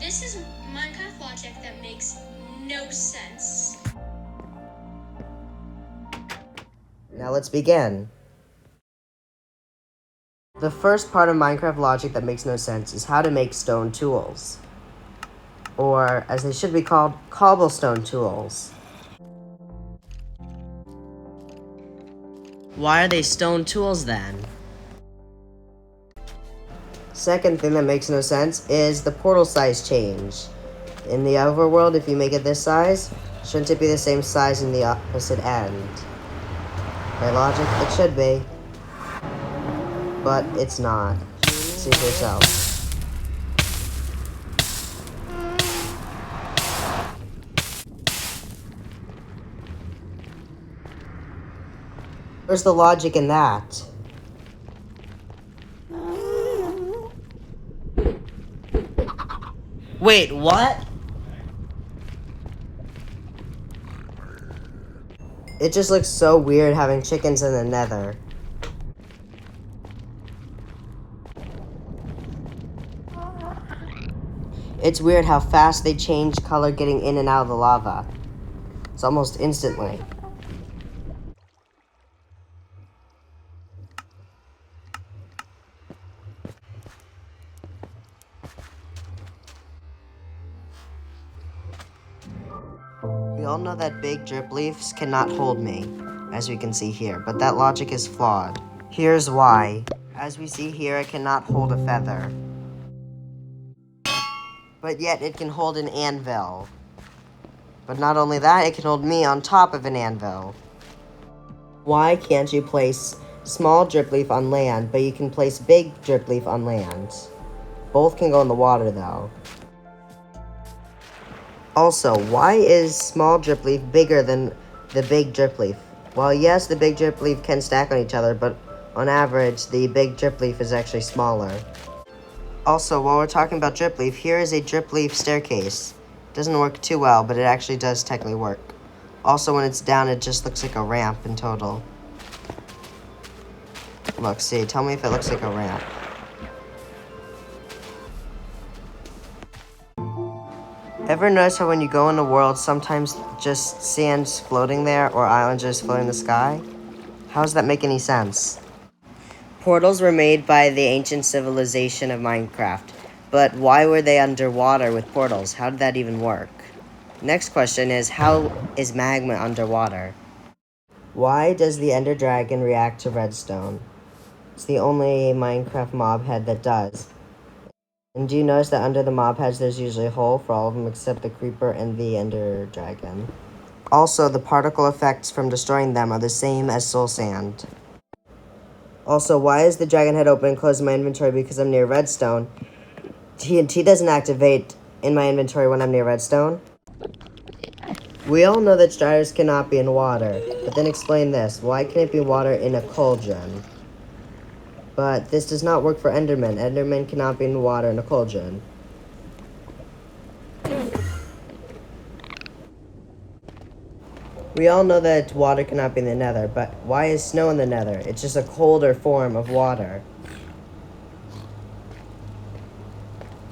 This is Minecraft logic that makes no sense. Now let's begin. The first part of Minecraft logic that makes no sense is how to make stone tools. Or, as they should be called, cobblestone tools. Why are they stone tools then? Second thing that makes no sense is the portal size change. In the overworld, if you make it this size, shouldn't it be the same size in the opposite end? By logic, it should be. But it's not. See for yourself. Where's the logic in that? Wait, what? It just looks so weird having chickens in the nether. It's weird how fast they change color getting in and out of the lava. It's almost instantly. We all know that big drip leaves cannot hold me, as we can see here, but that logic is flawed. Here's why. As we see here, it cannot hold a feather. But yet it can hold an anvil. But not only that, it can hold me on top of an anvil. Why can't you place small drip leaf on land, but you can place big drip leaf on land? Both can go in the water, though. Also, why is small drip leaf bigger than the big drip leaf? Well, yes, the big drip leaf can stack on each other, but on average, the big drip leaf is actually smaller. Also, while we're talking about drip leaf, here is a drip leaf staircase. Doesn't work too well, but it actually does technically work. Also, when it's down, it just looks like a ramp in total. Look, see, tell me if it looks like a ramp. Ever notice how when you go in the world, sometimes just sand's floating there, or islands just floating in the sky? How does that make any sense? Portals were made by the ancient civilization of Minecraft, but why were they underwater with portals? How did that even work? Next question is, how is magma underwater? Why does the Ender Dragon react to redstone? It's the only Minecraft mob head that does. And do you notice that under the mob heads there's usually a hole for all of them except the creeper and the Ender Dragon? Also, the particle effects from destroying them are the same as soul sand. Also, why is the dragon head open and closed in my inventory because I'm near redstone? TNT doesn't activate in my inventory when I'm near redstone. We all know that striders cannot be in water, but then explain this. Why can't it be water in a cauldron? But this does not work for Endermen. Endermen cannot be in water in a cauldron. We all know that water cannot be in the nether, but why is snow in the nether? It's just a colder form of water.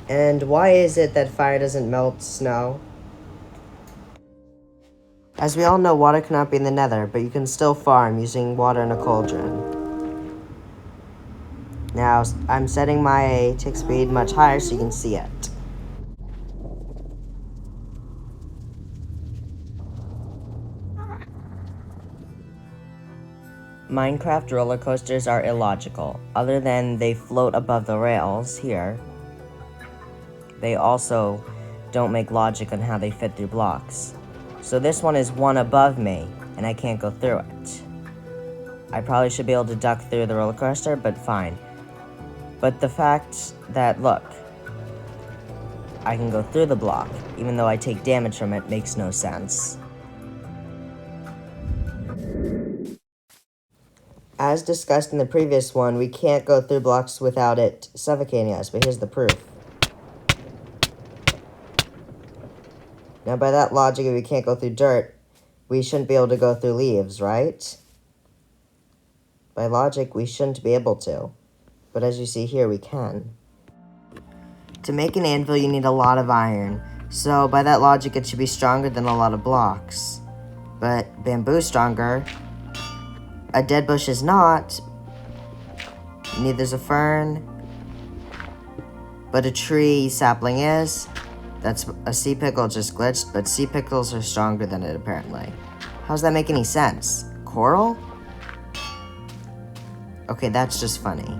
And why is it that fire doesn't melt snow? As we all know, water cannot be in the nether, but you can still farm using water in a cauldron. Now, I'm setting my tick speed much higher so you can see it. Minecraft roller coasters are illogical. Other than they float above the rails here, they also don't make logic on how they fit through blocks. So this one is one above me, and I can't go through it. I probably should be able to duck through the roller coaster, but fine. But the fact that, look, I can go through the block, even though I take damage from it, makes no sense. As discussed in the previous one, we can't go through blocks without it suffocating us, but here's the proof. Now, by that logic, if we can't go through dirt, we shouldn't be able to go through leaves, right? By logic, we shouldn't be able to. But as you see here, we can. To make an anvil, you need a lot of iron. So by that logic, it should be stronger than a lot of blocks. But bamboo's stronger. A dead bush is not. Neither's a fern. But a tree sapling is. That's a sea pickle just glitched, but sea pickles are stronger than it apparently. How's that make any sense? Coral? Okay, that's just funny.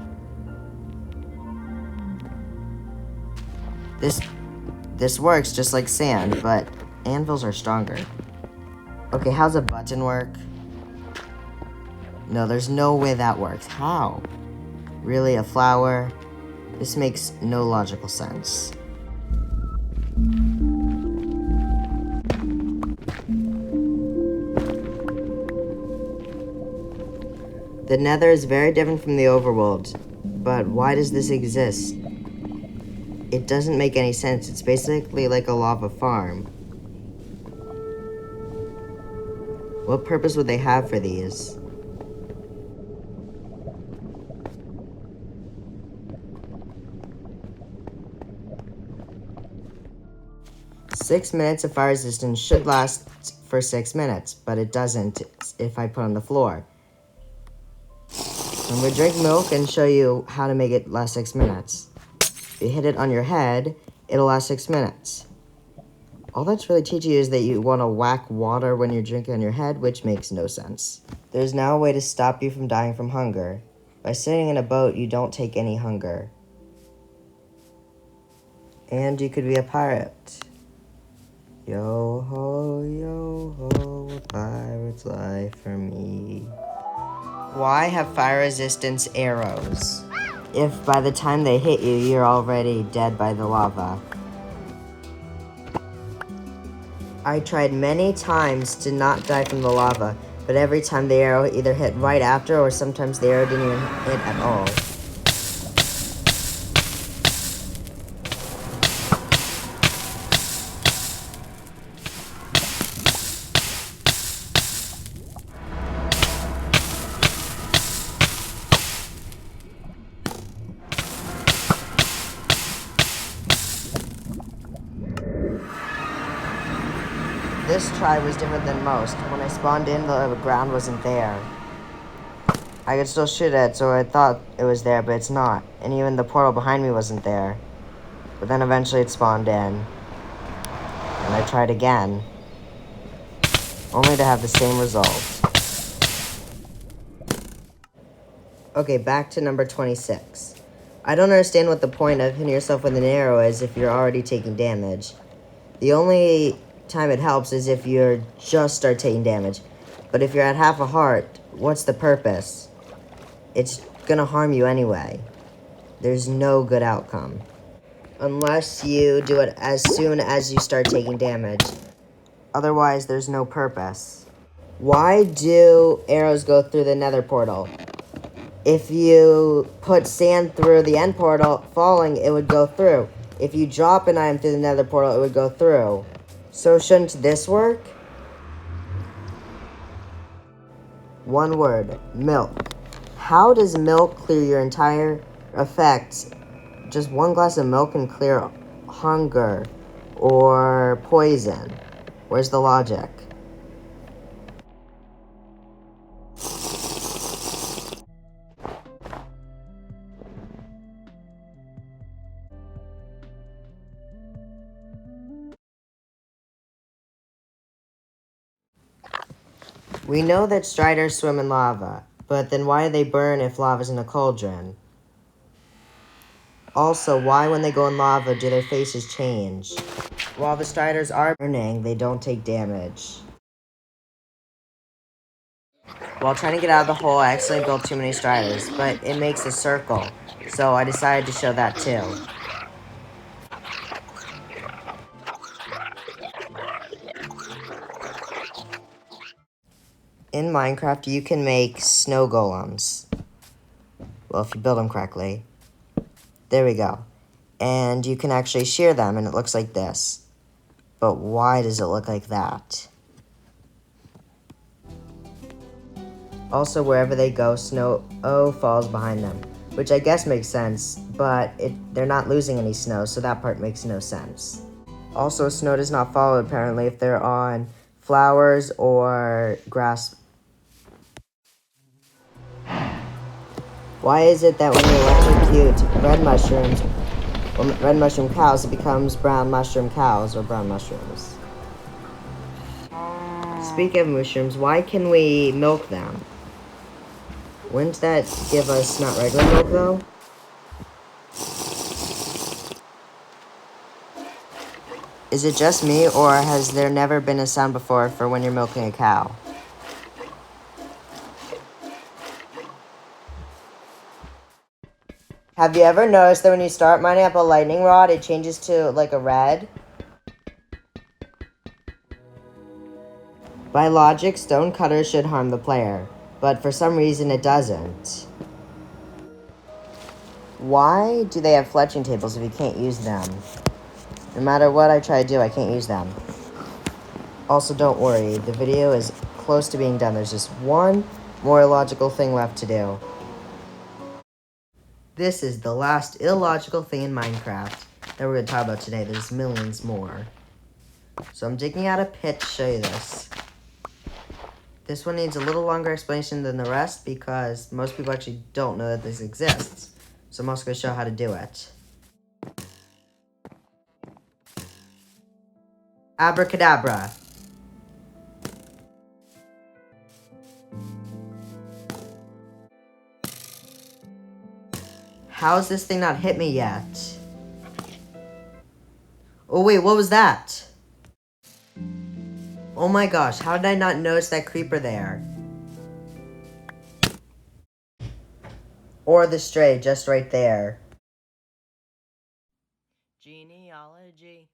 This works just like sand, but anvils are stronger. Okay, how's a button work? No, there's no way that works. How? Really, a flower? This makes no logical sense. The Nether is very different from the overworld, but why does this exist? It doesn't make any sense. It's basically like a lava farm. What purpose would they have for these? Six minutes of fire resistance should last for 6 minutes, but it doesn't if I put on the floor. I'm going to drink milk and show you how to make it last 6 minutes. If you hit it on your head, it'll last 6 minutes. All that's really teaching you is that you want to whack water when you're drinking on your head, which makes no sense. There's now a way to stop you from dying from hunger. By sitting in a boat, you don't take any hunger. And you could be a pirate. Yo ho, a pirate's life for me. Why have fire resistance arrows? If by the time they hit you, you're already dead by the lava. I tried many times to not die from the lava, but every time the arrow either hit right after or sometimes the arrow didn't even hit at all. This try was different than most. When I spawned in, the ground wasn't there. I could still shoot it, so I thought it was there, but it's not. And even the portal behind me wasn't there. But then eventually it spawned in. And I tried again. Only to have the same result. Okay, back to number 26. I don't understand what the point of hitting yourself with an arrow is if you're already taking damage. The only time it helps is if you just start taking damage. But if you're at half a heart, what's the purpose? It's gonna harm you anyway. There's no good outcome. Unless you do it as soon as you start taking damage. Otherwise, there's no purpose. Why do arrows go through the nether portal? If you put sand through the end portal, falling, it would go through. If you drop an item through the nether portal, it would go through. So shouldn't this work? One word, milk. How does milk clear your entire effects? Just one glass of milk can clear hunger or poison. Where's the logic? We know that striders swim in lava, but then why do they burn if lava's in a cauldron? Also, why when they go in lava do their faces change? While the striders are burning, they don't take damage. While trying to get out of the hole, I accidentally built too many striders, but it makes a circle, so I decided to show that too. In Minecraft, you can make snow golems. Well, if you build them correctly. There we go. And you can actually shear them, and it looks like this. But why does it look like that? Also, wherever they go, snow falls behind them. which I guess makes sense, but they're not losing any snow, so that part makes no sense. Also, snow does not follow apparently if they're on flowers or grass. Why is it that when you electrocute red mushroom cows, it becomes brown mushroom cows or brown mushrooms? Speaking of mushrooms, why can we milk them? Wouldn't that give us not regular milk though? Is it just me, or has there never been a sound before for when you're milking a cow? Have you ever noticed that when you start mining up a lightning rod, it changes to like a red? By logic, stone cutters should harm the player, but for some reason it doesn't. Why do they have fletching tables if you can't use them? No matter what I try to do, I can't use them. Also, don't worry, the video is close to being done. There's just one more illogical thing left to do. This is the last illogical thing in Minecraft that we're going to talk about today. There's millions more. So I'm digging out a pit to show you this. This one needs a little longer explanation than the rest because most people actually don't know that this exists. So I'm also going to show how to do it. Abracadabra. How's this thing not hit me yet? Oh wait, what was that? Oh my gosh, how did I not notice that creeper there? Or the stray just right there. Genealogy.